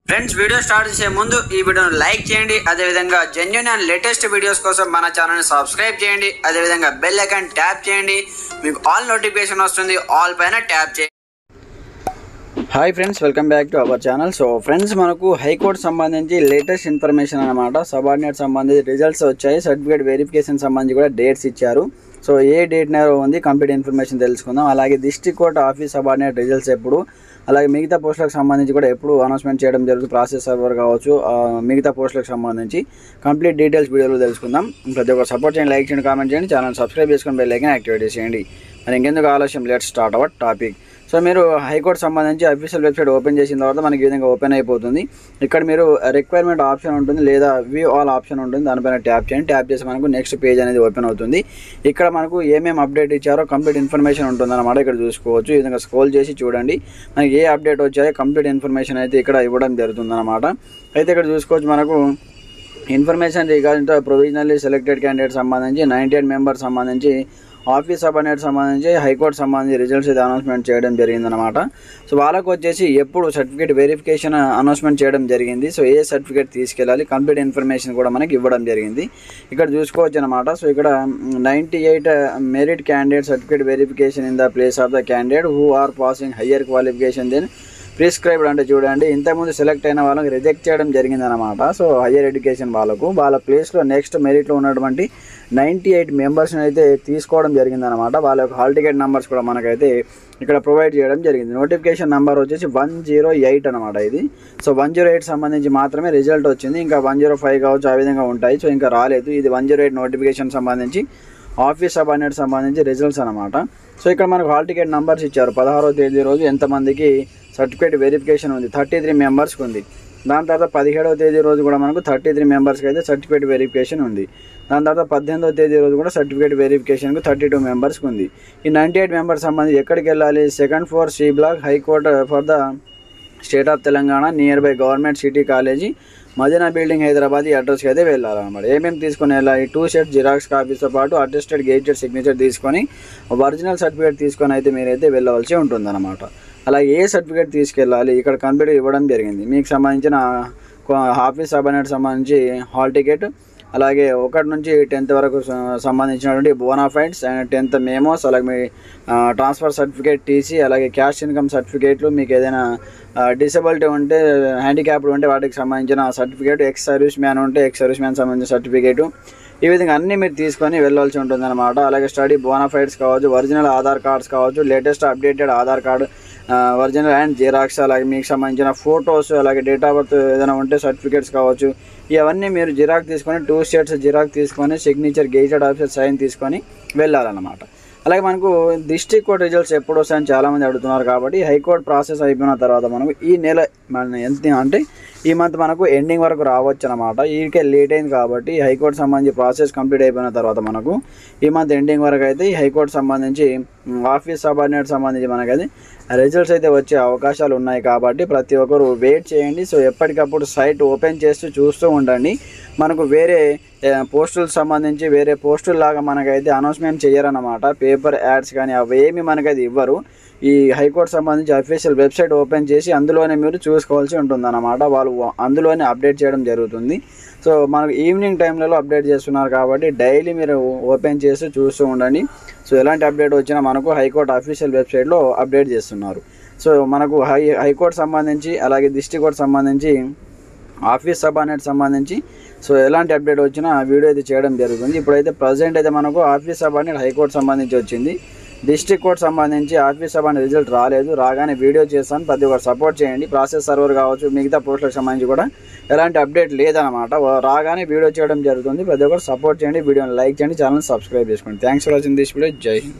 Friends, video start చేసే ముందు ఈ వీడియోను లైక్ చేయండి. అదేవిధంగా జెన్యూన్ అండ్ లేటెస్ట్ వీడియోస్ కోసం మన ఛానల్ని సబ్స్క్రైబ్ చేయండి. అదేవిధంగా బెల్ ఐకాన్ ట్యాప్ చేయండి. మీకు ఆల్ నోటిఫికేషన్ వస్తుంది. ఆల్ పైన ట్యాప్ చేయండి. Hi friends, welcome back to our channel. So friends, మనకు హైకోర్టు సంబంధించి లేటెస్ట్ ఇన్ఫర్మేషన్ అనమాట. సబార్డినేట్ సంబంధించి రిజల్ట్స్ వచ్చాయి. సర్టిఫికేట్ వెరిఫికేషన్ సంబంధించి కూడా డేట్స్ ఇచ్చారు. సో ఏ డేట్ నేరో ఉంది, కంప్లీట్ ఇన్ఫర్మేషన్ తెలుసుకుందాం. అలాగే district court office subordinate results ఎప్పుడు, అలాగే మిగతా పోస్టులకు సంబంధించి కూడా ఎప్పుడు అనౌన్స్మెంట్ చేయడం జరుగుతుంది, ప్రాసెస్ సర్వర్ కావచ్చు, మిగతా పోస్టులకు సంబంధించి కంప్లీట్ డీటెయిల్స్ వీడియోలో తెలుసుకుందాం. ప్రతి ఒక్కరు సపోర్ట్ చేయండి, లైక్ చేయండి, కామెంట్ చేయండి, ఛానల్ సబ్స్క్రైబ్ చేసుకొని బెల్ ఐకాన్ యాక్టివేట్ చేయండి. మరి ఇంకెందుకు ఆలస్యం, let's start our topic. So మీరు హైకోర్టు సంబంధించి అఫీషియల్ వెబ్సైట్ ఓపెన్ చేసిన తర్వాత మనకి ఈ విధంగా ఓపెన్ అయిపోతుంది. ఇక్కడ మీరు రిక్వైర్మెంట్ ఆప్షన్ ఉంటుంది, లేదా వ్యూ ఆల్ ఆప్షన్ ఉంటుంది. దానిపైన ట్యాప్ చేయండి. ట్యాప్ చేసి మనకు నెక్స్ట్ పేజ్ అనేది ఓపెన్ అవుతుంది. ఇక్కడ మనకు ఏమేమి అప్డేట్ ఇచ్చారో కంప్లీట్ ఇన్ఫర్మేషన్ ఉంటుందన్నమాట. ఇక్కడ చూసుకోవచ్చు. ఈ విధంగా స్క్రోల్ చేసి చూడండి. మనకి ఏ అప్డేట్ వచ్చాయో కంప్లీట్ ఇన్ఫర్మేషన్ అయితే ఇక్కడ ఇవ్వడం జరుగుతుందన్నమాట. అయితే ఇక్కడ చూసుకోవచ్చు, మనకు information regarding provisionally selected candidate సంబంధించి 98 మెంబర్స్ సంబంధించి ఆఫీస్ సబార్డినేట్ సంబంధించి హైకోర్టు సంబంధించి రిజల్ట్స్ అయితే అనౌన్స్మెంట్ చేయడం జరిగిందనమాట. సో వాళ్ళకు వచ్చేసి ఎప్పుడు సర్టిఫికేట్ వెరిఫికేషన్ అనౌన్స్మెంట్ చేయడం జరిగింది. సో ఏ సర్టిఫికేట్ తీసుకెళ్ళాలి, కంప్లీట్ ఇన్ఫర్మేషన్ కూడా మనకి ఇవ్వడం జరిగింది. ఇక్కడ చూసుకోవచ్చు అనమాట. సో ఇక్కడ 98 merit candidate certificate verification in the place of the candidate who are passing higher qualification then prescribed. అంటే చూడండి, ఇంతకుముందు సెలెక్ట్ అయిన వాళ్ళకి రిజెక్ట్ చేయడం జరిగిందనమాట. సో హయ్యర్ ఎడ్యుకేషన్ వాళ్ళ ప్లేస్లో నెక్స్ట్ మెరిట్లో ఉన్నటువంటి 98 మెంబర్స్ని అయితే తీసుకోవడం జరిగిందనమాట. వాళ్ళ యొక్క హాల్ టికెట్ నెంబర్స్ కూడా మనకైతే ఇక్కడ ప్రొవైడ్ చేయడం జరిగింది. నోటిఫికేషన్ నెంబర్ వచ్చేసి 108 అనమాట ఇది. సో 108 సంబంధించి మాత్రమే రిజల్ట్ వచ్చింది. ఇంకా 105 కావచ్చు, ఆ విధంగా ఉంటాయి. సో ఇంకా రాలేదు. ఇది 108 నోటిఫికేషన్ సంబంధించి ఆఫీస్ సబార్డినేట్ సంబంధించి రిజల్ట్స్ అనమాట. సో ఇక్కడ మనకు హాల్ టికెట్ నెంబర్స్ ఇచ్చారు. 16వ తేదీ రోజు ఎంతమందికి సర్టిఫికేట్ వెరిఫికేషన్ ఉంది, 33 మెంబర్స్కి ఉంది. దాని తర్వాత 17వ తేదీ రోజు కూడా మనకు 33 మెంబర్స్కి అయితే సర్టిఫికేట్ వెరిఫికేషన్ ఉంది. దాని తర్వాత 18వ తేదీ రోజు కూడా సర్టిఫికేట్ వెరిఫికేషన్కు 32 మెంబర్స్కి ఉంది. ఈ 98 మెంబర్స్ సంబంధించి ఎక్కడికి వెళ్ళాలి, second floor C block high court for the state of Telangana near by government city college Madina building Hyderabad ఈ అడ్రస్కి అయితే వెళ్ళాలన్నమాట. ఏమేమి తీసుకొని వెళ్ళాలి, 2 సెట్ జిరాక్స్ కాపీస్తో పాటు అటెస్టెడ్ గేటెడ్ సిగ్నేచర్ తీసుకొని ఒరిజినల్ సర్టిఫికేట్ తీసుకొని అయితే మీరైతే వెళ్ళవలసి ఉంటుందన్నమాట. అలాగే ఏ సర్టిఫికేట్ తీసుకెళ్ళాలి, ఇక్కడ కంప్లీట్ ఇవ్వడం జరిగింది. మీకు సంబంధించిన ఆఫీస్ సబార్డినేట్ సంబంధించి హాల్ టికెట్, అలాగే 1 నుంచి 10th వరకు సంబంధించినటువంటి బోనాఫైడ్స్ అండ్ 10th మెమోస్, అలాగే మీ ట్రాన్స్ఫర్ సర్టిఫికేట్, టీసీ, అలాగే క్యాష్ ఇన్కమ్ సర్టిఫికేట్లు, మీకు ఏదైనా డిసబిలిటీ ఉంటే, హ్యాండిక్యాప్డ్ ఉంటే వాటికి సంబంధించిన సర్టిఫికేట్, ఎక్స్ సర్వీస్ మ్యాన్ ఉంటే ఎక్స్ సర్వీస్ మ్యాన్ సంబంధించిన సర్టిఫికేటు, ఈ విధంగా అన్నీ మీరు తీసుకొని వెళ్ళవలసి ఉంటుందన్నమాట. అలాగే స్టడీ బోనాఫైడ్స్ కావచ్చు, ఒరిజినల్ ఆధార్ కార్డ్స్ కావచ్చు, latest updated Aadhaar card, original and xerox, అలాగే మీకు సంబంధించిన ఫొటోస్, అలాగే డేట్ ఆఫ్ బర్త్ ఏదైనా ఉంటే సర్టిఫికేట్స్ కావచ్చు, ఇవన్నీ మీరు జిరాక్స్ తీసుకొని 2 సెట్స్ జిరాక్స్ తీసుకొని సిగ్నేచర్ గెజిటెడ్ ఆఫీసర్ సైన్ తీసుకొని వెళ్ళాలన్నమాట. అలాగే మనకు డిస్ట్రిక్ట్ కోర్ట్ రిజల్ట్స్ ఎప్పుడు వస్తాయని చాలామంది అడుగుతున్నారు. కాబట్టి హైకోర్టు ప్రాసెస్ అయిపోయిన తర్వాత మనకు ఈ నెల ఎంత అంటే ఈ మంత్ మనకు ఎండింగ్ వరకు రావచ్చు అనమాట. ఈకే లేట్ అయింది కాబట్టి హైకోర్టు సంబంధించి ప్రాసెస్ కంప్లీట్ అయిపోయిన తర్వాత మనకు ఈ మంత్ ఎండింగ్ వరకు అయితే ఈ హైకోర్టు సంబంధించి ఆఫీస్ సబార్డినేట్ సంబంధించి మనకైతే రిజల్ట్స్ అయితే వచ్చే అవకాశాలు ఉన్నాయి. కాబట్టి ప్రతి ఒక్కరు వెయిట్ చేయండి. సో ఎప్పటికప్పుడు సైట్ ఓపెన్ చేస్తూ చూస్తూ ఉండండి. మనకు వేరే పోస్టులకు సంబంధించి వేరే పోస్టుల్లాగా మనకైతే అనౌన్స్మెంట్ చేయరన్నమాట. పేపర్ యాడ్స్ కానీ అవేమి మనకైతే ఇవ్వరు. ఈ హైకోర్టు సంబంధించి అఫీషియల్ వెబ్సైట్ ఓపెన్ చేసి అందులోనే మీరు చూసుకోవాల్సి ఉంటుందన్నమాట. వాళ్ళు అందులోనే అప్డేట్ చేయడం జరుగుతుంది. సో మనకు ఈవినింగ్ టైంలలో అప్డేట్ చేస్తున్నారు కాబట్టి డైలీ మీరు ఓపెన్ చేసి చూస్తూ ఉండండి. సో ఎలాంటి అప్డేట్ వచ్చినా మనకు హైకోర్టు అఫీషియల్ వెబ్సైట్లో అప్డేట్ చేస్తున్నారు. సో మనకు హైకోర్టు సంబంధించి, అలాగే డిస్ట్రిక్ట్ కోర్టు సంబంధించి, ఆఫీస్ సబార్డినేట్ సంబంధించి సో ఎలాంటి అప్డేట్ వచ్చినా వీడియో అయితే చేయడం జరుగుతుంది. ఇప్పుడైతే ప్రజెంట్ అయితే మనకు ఆఫీస్ సబార్డినేట్ హైకోర్టు సంబంధించి వచ్చింది. డిస్ట్రిక్ట్ కోర్ట్ సంబంధించి ఆఫీస్ సబార్డినేట్ రిజల్ట్ రాలేదు. రాగానే వీడియో చేస్తాను. ప్రతి ఒక్కరు సపోర్ట్ చేయండి. ప్రాసెస్ సర్వర్ కావచ్చు, మిగతా పోస్టులకు సంబంధించి కూడా ఎలాంటి అప్డేట్ లేదనమాట. రాగానే వీడియో చేయడం జరుగుతుంది. ప్రతి ఒక్కరు సపోర్ట్ చేయండి, వీడియోని లైక్ చేయండి, ఛానల్ సబ్స్క్రైబ్ చేసుకోండి. Thanks for watching this video. జై హింద్.